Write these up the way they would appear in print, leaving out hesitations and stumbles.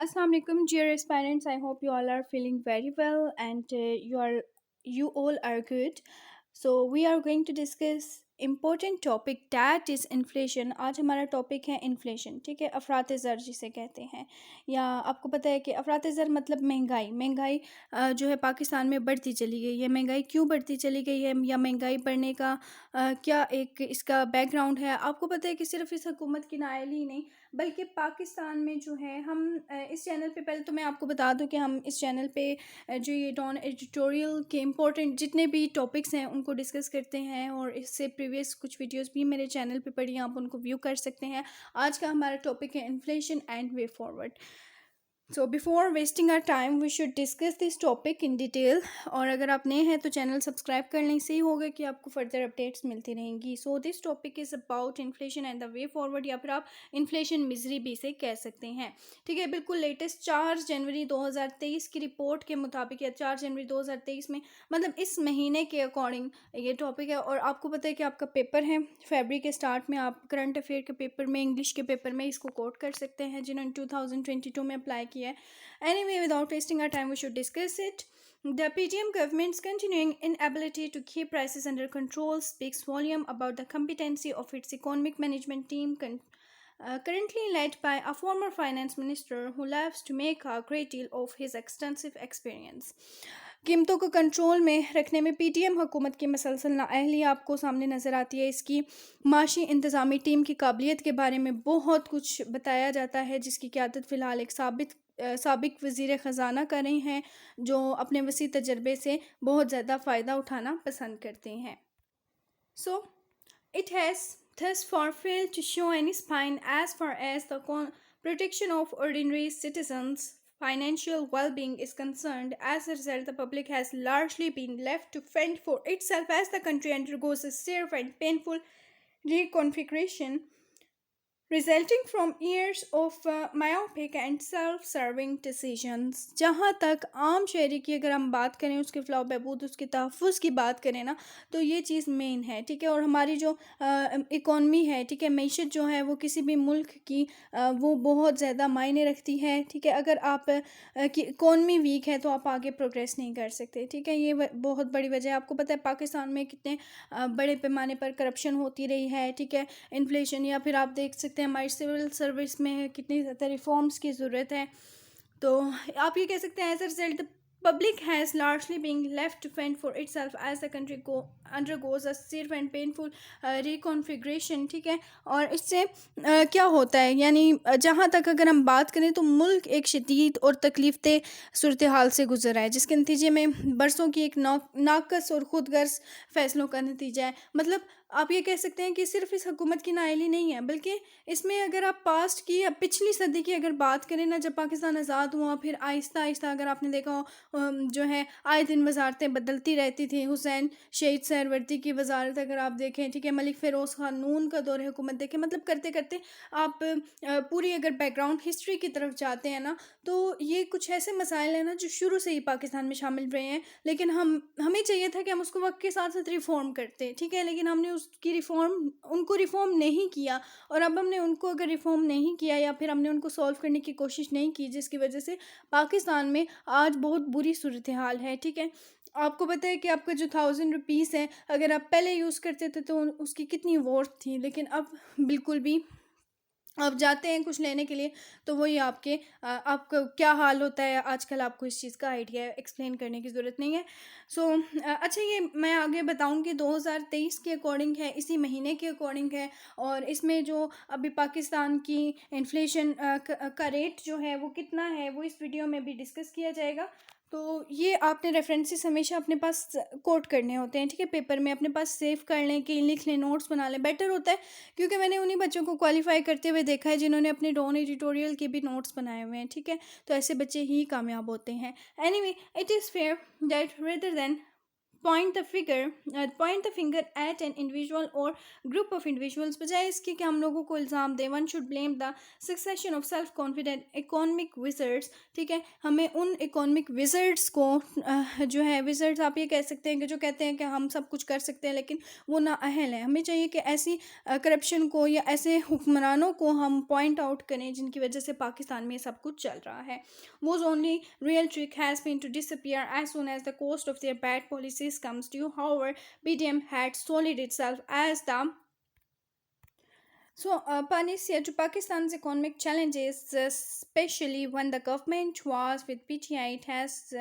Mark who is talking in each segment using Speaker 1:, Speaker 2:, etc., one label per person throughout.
Speaker 1: Assalamu alaikum, dear aspirants. I hope you all are feeling very well and you all are good. So we are going to discuss important topic that is inflation. आज हमारा topic है inflation, ठीक है। अफरात ज़र जिसे कहते हैं, या आपको पता है कि अफरात ज़र मतलब महंगाई जो है पाकिस्तान में बढ़ती चली गई है। महंगाई क्यों बढ़ती चली गई है, या महंगाई बढ़ने का क्या एक इसका बैकग्राउंड है। आपको पता है कि सिर्फ इस हुकूमत की नाअहली ही नहीं, बल्कि पाकिस्तान में जो है हम इस चैनल पे, पहले तो मैं आपको बता दूं कि हम इस चैनल पे जो ये नॉन एडिटोरियल के इम्पोर्टेंट जितने भी टॉपिक्स हैं उनको डिस्कस करते हैं, और इससे प्रीवियस कुछ वीडियोस भी मेरे चैनल पे पड़ी हैं, आप उनको व्यू कर सकते हैं। आज का हमारा टॉपिक है inflation and way forward. So before wasting our time we should discuss this topic in detail. और अगर आप नए हैं तो चैनल सब्सक्राइब करने से ही होगा कि आपको फर्दर अपडेट्स मिलती रहेंगी। So this topic is about inflation and the way forward, या फिर आप इन्फ्लेशन मिजरी भी इसे कह सकते हैं, ठीक है। बिल्कुल लेटेस्ट 4 जनवरी 2023 की रिपोर्ट के मुताबिक, या 4 जनवरी 2023 में, मतलब इस महीने के अकॉर्डिंग ये टॉपिक है। और आपको पता है कि आपका पेपर है फरवरी के स्टार्ट में, आप करंट अफेयर के पेपर में, इंग्लिश के पेपर में इसको कोट कर सकते हैं जिन्होंने 2022 में अप्लाई किया है। Anyway, without wasting our time, we should discuss it. The PTM government's continuing inability to keep prices under control speaks volume about the competency of its economic management team, currently led by a former finance minister who loves to make a great deal of his extensive experience. कीमतों को control में रखने में PTM हुकूमत की मसलसल नाअहली आपको सामने नज़र आती है। इसकी माशी इंतज़ामी टीम की काबिलियत के बारे में बहुत कुछ बताया जाता है, जिसकी क़यादत फ़िलहाल एक साबिक वज़ीर ख़जाना कर रही हैं, जो अपने वसी तजर्बे से बहुत ज़्यादा फ़ायदा उठाना पसंद करते हैं। सो it has thus far failed to show any spine as far as the protection of ordinary citizens' financial well being is concerned. As a result, the public has largely been left to fend for itself as the country undergoes a severe and painful reconfiguration resulting from years of myopic and self-serving decisions। जहाँ तक आम शहरी की अगर हम बात करें, उसके फ़लाह बहबूद, उसके तहफ़्फ़ुज़ की बात करें ना, तो ये चीज़ मेन है, ठीक है। और हमारी जो इकॉनमी है, ठीक है, मईशत जो है वो किसी भी मुल्क की वो बहुत ज़्यादा मायने रखती है, ठीक है। अगर आप की इकॉनमी वीक है तो आप आगे प्रोग्रेस नहीं कर सकते, ठीक है। ये बहुत बड़ी वजह है। आपको पता है पाकिस्तान में कितने बड़े पैमाने पर करप्शन होती रही है, ठीक है। इन्फ्लेशन, या फिर आप देख सकते हैं हमारी सिविल सर्विस में कितनी ज़्यादा रिफॉर्म्स की ज़रूरत है। तो आप ये कह सकते हैं as a result public has largely been left to fend for itself as the country undergoes a severe and painful reconfiguration, ठीक है। और इससे क्या होता है, यानी जहाँ तक अगर हम बात करें तो मुल्क एक शदीद और तकलीफ़देह सूरत हाल से गुजर रहा है, जिसके नतीजे में बरसों की एक नाकस और खुद गर्ज फ़ैसलों का नतीजा है। मतलब आप ये कह सकते हैं कि सिर्फ इस हुकूमत की नाअहली नहीं है, बल्कि इसमें अगर आप पास्ट की या पिछली सदी की अगर बात करें ना, जब पाकिस्तान आज़ाद हुआ, फिर आहिस्ता आहिस्ता अगर आपने देखा हो जो है आए दिन वजारतें बदलती रहती थी। हुसैन शहीद सहरवर्दी की वजारत अगर आप देखें, ठीक है, मलिक फ़िरोज़ ख़ान नून का दौर हुकूमत देखें, मतलब करते करते आप पूरी अगर बैकग्राउंड हिस्ट्री की तरफ जाते हैं ना, तो ये कुछ ऐसे मसाइल हैं ना जो शुरू से ही पाकिस्तान में शामिल रहे हैं। लेकिन हमें चाहिए था कि हम उसको वक्त के साथ साथ रिफ़ॉर्म करते, ठीक है, लेकिन हमने उनको रिफ़ॉर्म नहीं किया। और अब हमने उनको अगर रिफ़ॉर्म नहीं किया, या फिर हमने उनको सॉल्व करने की कोशिश नहीं की, जिसकी वजह से पाकिस्तान में आज बहुत बुरी सूरत हाल है, ठीक है। आपको पता है कि आपका जो 1000 रुपीज़ है, अगर आप पहले यूज़ करते थे तो उसकी कितनी वर्थ थी, लेकिन अब बिल्कुल भी, आप जाते हैं कुछ लेने के लिए तो वही आपका क्या हाल होता है आजकल, आपको इस चीज़ का आइडिया एक्सप्लेन करने की ज़रूरत नहीं है। सो अच्छा, ये मैं आगे बताऊंगी 2023 के अकॉर्डिंग है, इसी महीने के अकॉर्डिंग है। और इसमें जो अभी पाकिस्तान की इन्फ्लेशन का रेट जो है वो कितना है, वो इस वीडियो में भी डिस्कस किया जाएगा। तो ये आपने रेफरेंसेस हमेशा अपने पास कोट करने होते हैं, ठीक है, पेपर में अपने पास सेव कर लें, कि लिख लें, नोट्स बना लें, बेटर होता है। क्योंकि मैंने उन्हीं बच्चों को क्वालिफाई करते हुए देखा है जिन्होंने अपने डॉन एडिटोरियल के भी नोट्स बनाए हुए हैं, ठीक है। तो ऐसे बच्चे ही कामयाब होते हैं। Anyway, it is fair that rather than point the finger at an individual or group of individuals, बजाय इसके कि हम लोगों को इल्ज़ाम दें. One should blame the succession of self confident economic wizards. ठीक है, हमें उन इकोनॉमिक विजर्ड्स को जो है विजर्ड्स आप ये कह सकते हैं कि जो कहते हैं कि हम सब कुछ कर सकते हैं लेकिन वो ना अहल हैं. हमें चाहिए कि ऐसी करप्शन को या ऐसे हुक्मरानों को हम पॉइंट आउट करें जिनकी वजह से पाकिस्तान में सब कुछ चल रहा है. Whose only real trick has been to disappear as soon as the cost of their bad policies comes due. However, PDM had solid itself as the Panis, to Pakistan's economic challenges, especially when the government was with PTI, it has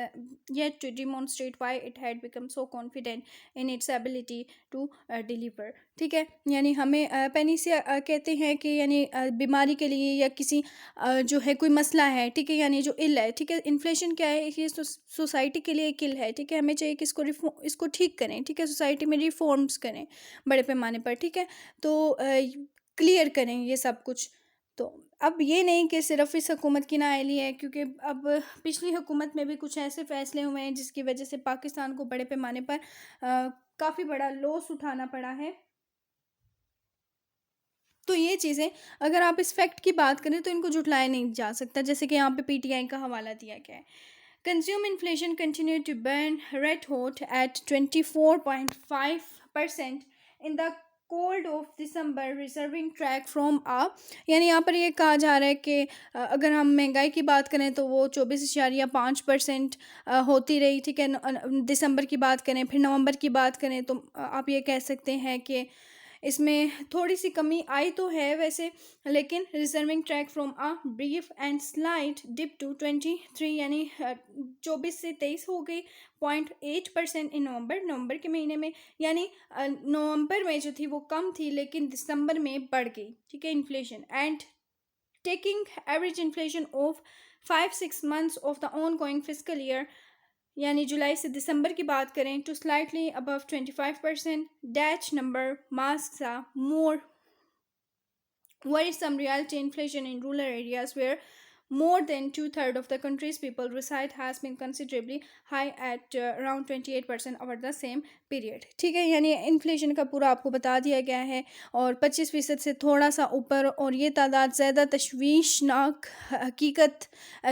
Speaker 1: yet to demonstrate why it had become so confident in its ability to deliver. ठीक है, यानी हमें पेनिसिया कहते हैं कि यानी बीमारी के लिए या किसी जो है कोई मसला है, ठीक है, यानी जो इल है, ठीक है, इन्फ्लेशन क्या है, ये सोसाइटी के लिए एक इल है. ठीक है, हमें चाहिए कि इसको ठीक करें. ठीक है, सोसाइटी में रिफॉर्म्स करें बड़े पैमाने पर. ठीक है, तो क्लियर करें ये सब कुछ. तो अब ये नहीं कि सिर्फ इस हुकूमत की नाअहली है, क्योंकि अब पिछली हुकूमत में भी कुछ ऐसे फ़ैसले हुए हैं जिसकी वजह से पाकिस्तान को बड़े पैमाने पर काफ़ी बड़ा लॉस उठाना पड़ा है. तो ये चीज़ें अगर आप इस फैक्ट की बात करें तो इनको झुठलाया नहीं जा सकता, जैसे कि यहाँ पे पीटीआई का हवाला दिया गया है. Consume inflation continue to burn red hot at 24.5% in the cold of December, reserving track from आ. यानी यहाँ पर ये कहा जा रहा है कि अगर हम महंगाई की बात करें तो वो 24.5% होती रही. ठीक है, दिसंबर की बात करें, फिर नवंबर की बात करें तो आप ये कह सकते हैं कि इसमें थोड़ी सी कमी आई तो है वैसे, लेकिन reversing track from a brief and slight dip to 23, यानी 24 से 23 हो गई 0.8% इन नवंबर के महीने में. यानी नवंबर में जो थी वो कम थी लेकिन दिसंबर में बढ़ गई. ठीक है, inflation and taking average inflation of 5-6 months of the ongoing fiscal year, यानी जुलाई से दिसंबर की बात करें to slightly above 25%. That number masks a more worrisome reality. Inflation in rural areas where more than two-thirds of the country's people reside has been considerably high at around 28% over the same period. ठीक है, यानी inflation का पूरा आपको बता दिया गया है और 25% से थोड़ा सा ऊपर, और ये तादाद ज़्यादा तशवीशनाक हकीकत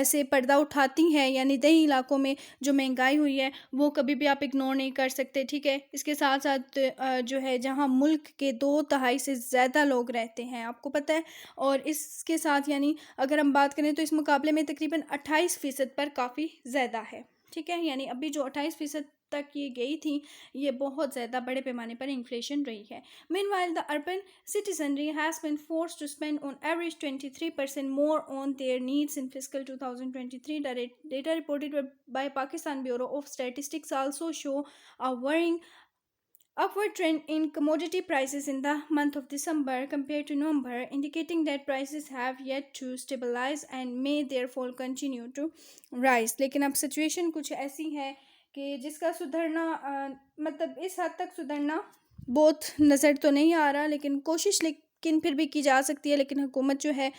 Speaker 1: से पर्दा उठाती है. यानी दही इलाकों में जो महंगाई हुई है वो कभी भी आप इग्नोर नहीं कर सकते. ठीक है, इसके साथ साथ जो है जहाँ मुल्क के 2/3 से ज़्यादा लोग रहते हैं, आपको पता है, और इसके साथ यानी अगर हम बात करें तो इस मुकाबले में तकरीबन 28% पर काफ़ी ज़्यादा है. ठीक है, यानी अभी जो 28% तक ये गई थी ये बहुत ज़्यादा बड़े पैमाने पर इन्फ्लेशन रही है. Meanwhile, the urban citizenry has been forced to spend on average 23% more on their needs in fiscal 2023. The data reported by Pakistan Bureau of Statistics also show a worrying upward trend in commodity prices in the month of December compared to November, indicating that prices have yet to stabilize and may therefore continue to rise. लेकिन अब situation कुछ ऐसी है कि जिसका सुधरना मतलब इस हद तक सुधरना बहुत नज़र तो नहीं आ रहा, लेकिन कोशिश लेकिन फिर भी की जा सकती है. लेकिन हुकूमत जो है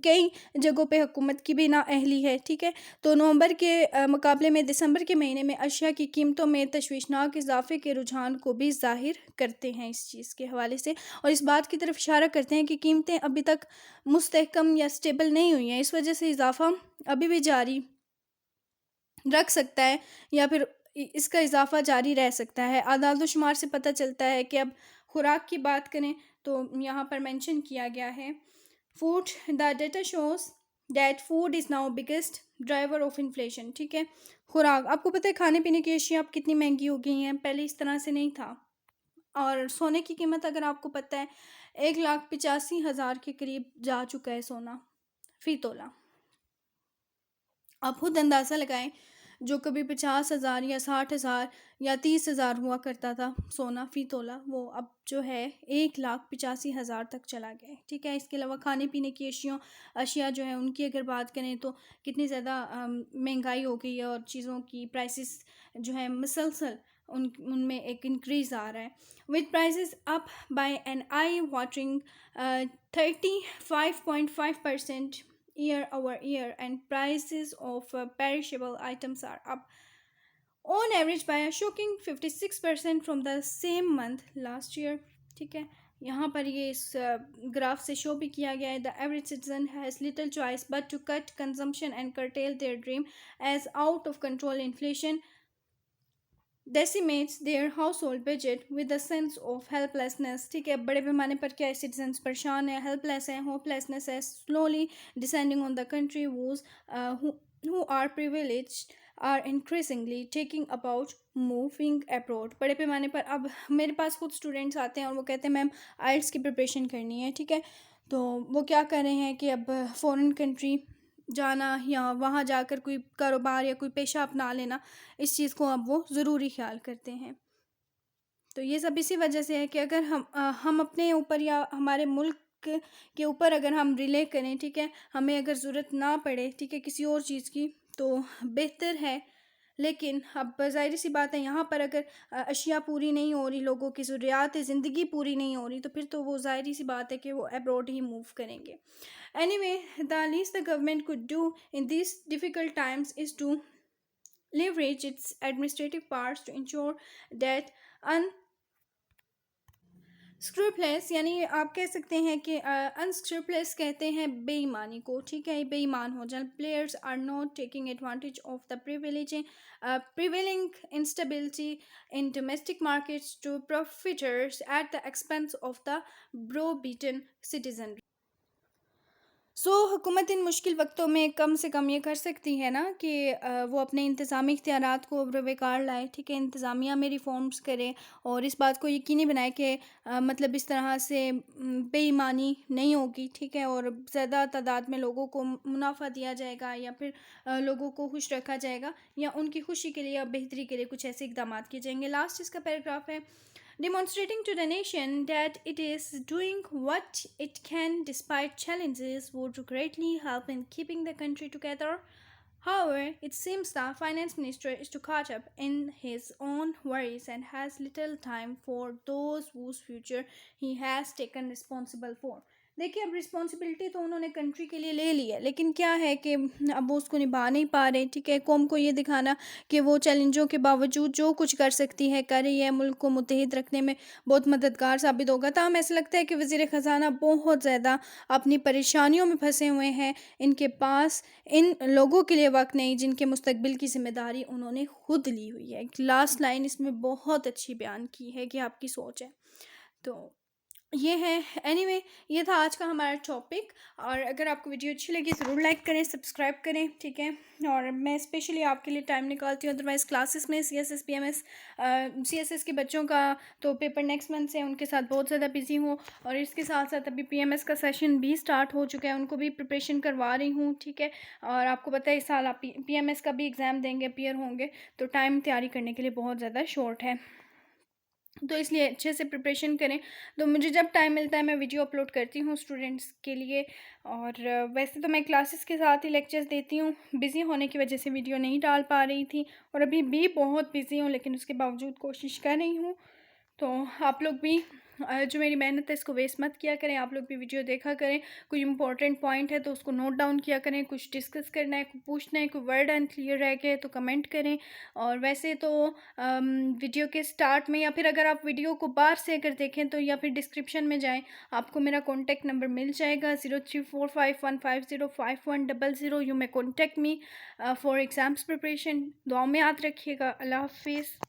Speaker 1: कई जगहों पे हुकूमत की भी नाअहली है. ठीक है, तो नवंबर के मुकाबले में दिसंबर के महीने में अशिया की कीमतों में तशवीशनाक इजाफे के रुझान को भी ज़ाहिर करते हैं इस चीज़ के हवाले से, और इस बात की तरफ इशारा करते हैं कि कीमतें अभी तक मुस्तहकम या स्टेबल नहीं हुई हैं. इस वजह से इजाफा अभी भी जारी रख सकता है या फिर इसका इजाफा जारी रह सकता है. आदाद शुमार से पता चलता है कि अब खुराक की बात करें तो यहाँ पर मेंशन किया गया है food. The data shows that food is now biggest driver of inflation. ठीक है, खुराक, आपको पता है खाने पीने की अशिया अब कितनी महंगी हो गई हैं, पहले इस तरह से नहीं था. और सोने की कीमत अगर आपको पता है 1,85,000 के करीब जा चुका है सोना फी तोला. आप खुद अंदाज़ा लगाएं, जो कभी 50,000 या 60,000 या 30,000 हुआ करता था सोना फी तोला, वो अब जो है 1,85,000 तक चला गया है. ठीक है, इसके अलावा खाने पीने की अशिया जो है उनकी अगर बात करें तो कितनी ज़्यादा महंगाई हो गई है और चीज़ों की प्राइसेस जो है मुसलसल उनमें एक इंक्रीज़ आ रहा है. With prices up by an eye watering 35.5% year over year, and prices of perishable items are up on average by a shocking 56% from the same month last year. ठीक है, यहाँ पर ये इस ग्राफ से शो भी किया गया है। The average citizen has little choice but to cut consumption and curtail their dream as out of control inflation decimates their household budget with a sense of helplessness। ठीक है, बड़े पैमाने पर क्या है, सिटीजन्स परेशान है, हेल्पलेस है, होपलेसनेस है, slowly descending on the country whose who are privileged are increasingly taking about moving abroad। बड़े पैमाने पर अब मेरे पास खुद स्टूडेंट्स आते हैं और वो कहते हैं मैम आइल्स की प्रिपरेशन करनी है। ठीक है, तो वो क्या कर रहे हैं कि अब फॉरेन कंट्री जाना या वहाँ जाकर कोई कारोबार या कोई पेशा अपना लेना, इस चीज़ को अब वो ज़रूरी ख्याल करते हैं। तो ये सब इसी वजह से है कि अगर हम अपने ऊपर या हमारे मुल्क के ऊपर अगर हम रिले करें, ठीक है, हमें अगर ज़रूरत ना पड़े, ठीक है, किसी और चीज़ की, तो बेहतर है। लेकिन अब ज़ाहिर सी बात है, यहाँ पर अगर अशिया पूरी नहीं हो रही, लोगों की ज़रूरियात ज़िंदगी पूरी नहीं हो रही, तो फिर तो वो ज़ाहिर सी बात है कि वो अब्रॉड ही मूव करेंगे। Anyway, the least the government could do in this difficult times is to leverage its administrative powers to ensure that unscrupulous, यानी आप कह सकते हैं कि unscrupulous कहते हैं बेईमानी को। ठीक है, बेईमान हो जाए, players are not taking advantage of the prevailing instability in domestic markets to profiteers at the expense of the brow-beaten citizenry। हुकूमत इन मुश्किल वक्तों में कम से कम ये कर सकती है ना कि वो अपने इंतज़ामी इख्तियारात को बेकार लाए। ठीक है, इंतज़ामिया में रिफॉर्म्स करे और इस बात को यकीनी बनाए कि मतलब इस तरह से बेईमानी नहीं होगी। ठीक है, और ज़्यादा तादाद में लोगों को मुनाफा दिया जाएगा या फिर लोगों को खुश रखा जाएगा या उनकी खुशी के लिए या बेहतरी के लिए कुछ ऐसे इकदाम किए जाएंगे। लास्ट इसका पैराग्राफ है, demonstrating to the nation that it is doing what it can despite challenges would greatly help in keeping the country together. However, it seems the finance minister is too caught up in his own worries and has little time for those whose future he has taken responsible for। देखिए, अब responsibility तो उन्होंने country के लिए ले ली है, लेकिन क्या है कि अब वो उसको निभा नहीं पा रहे। ठीक है, कौम को ये दिखाना कि वो चैलेंजों के बावजूद जो कुछ कर सकती है कर रही है, मुल्क को मुत्तहिद रखने में बहुत मददगार साबित होगा। ताहम ऐसा लगता है कि वज़ीर ख़ज़ाना बहुत ज़्यादा अपनी परेशानियों में फंसे हुए हैं। इनके पास इन लोगों के लिए वक्त नहीं जिनके मुस्तकबिल की ज़िम्मेदारी उन्होंने खुद ली हुई है। एक लास्ट लाइन इसमें बहुत अच्छी बयान की है कि आपकी सोच है, तो ये है। एनीवे, ये था आज का हमारा टॉपिक। और अगर आपको वीडियो अच्छी लगी ज़रूर लाइक करें, सब्सक्राइब करें। ठीक है, और मैं स्पेशली आपके लिए टाइम निकालती हूँ, अदरवाइज़ क्लासेस में CSS के बच्चों का तो पेपर नेक्स्ट मंथ से, उनके साथ बहुत ज़्यादा बिजी हूँ। और इसके साथ साथ अभी PMS का सेशन भी स्टार्ट हो चुका है, उनको भी प्रिपरेशन करवा रही हूँ। ठीक है, और आपको पता है इस साल आप PMS का भी एग्ज़ाम देंगे, अपीयर होंगे, तो टाइम तैयारी करने के लिए बहुत ज़्यादा शॉर्ट है, तो इसलिए अच्छे से प्रिपरेशन करें। तो मुझे जब टाइम मिलता है मैं वीडियो अपलोड करती हूँ स्टूडेंट्स के लिए। और वैसे तो मैं क्लासेस के साथ ही लेक्चर्स देती हूँ, बिज़ी होने की वजह से वीडियो नहीं डाल पा रही थी और अभी भी बहुत बिज़ी हूँ, लेकिन उसके बावजूद कोशिश कर रही हूँ। तो आप लोग भी जो मेरी मेहनत है इसको वेस्ट मत किया करें, आप लोग भी वीडियो देखा करें। कोई इंपॉर्टेंट पॉइंट है तो उसको नोट डाउन किया करें, कुछ डिस्कस करना है, कुछ पूछना है, कोई वर्ड अनक्लियर रह गए तो कमेंट करें। और वैसे तो वीडियो के स्टार्ट में या फिर अगर आप वीडियो को बाहर से अगर देखें तो या फिर डिस्क्रिप्शन में जाएं, आपको मेरा कॉन्टैक्ट नंबर मिल जाएगा 034515051000। You may contact me for exams preparation. दुआ में याद रखिएगा। अल्लाह हाफिज़।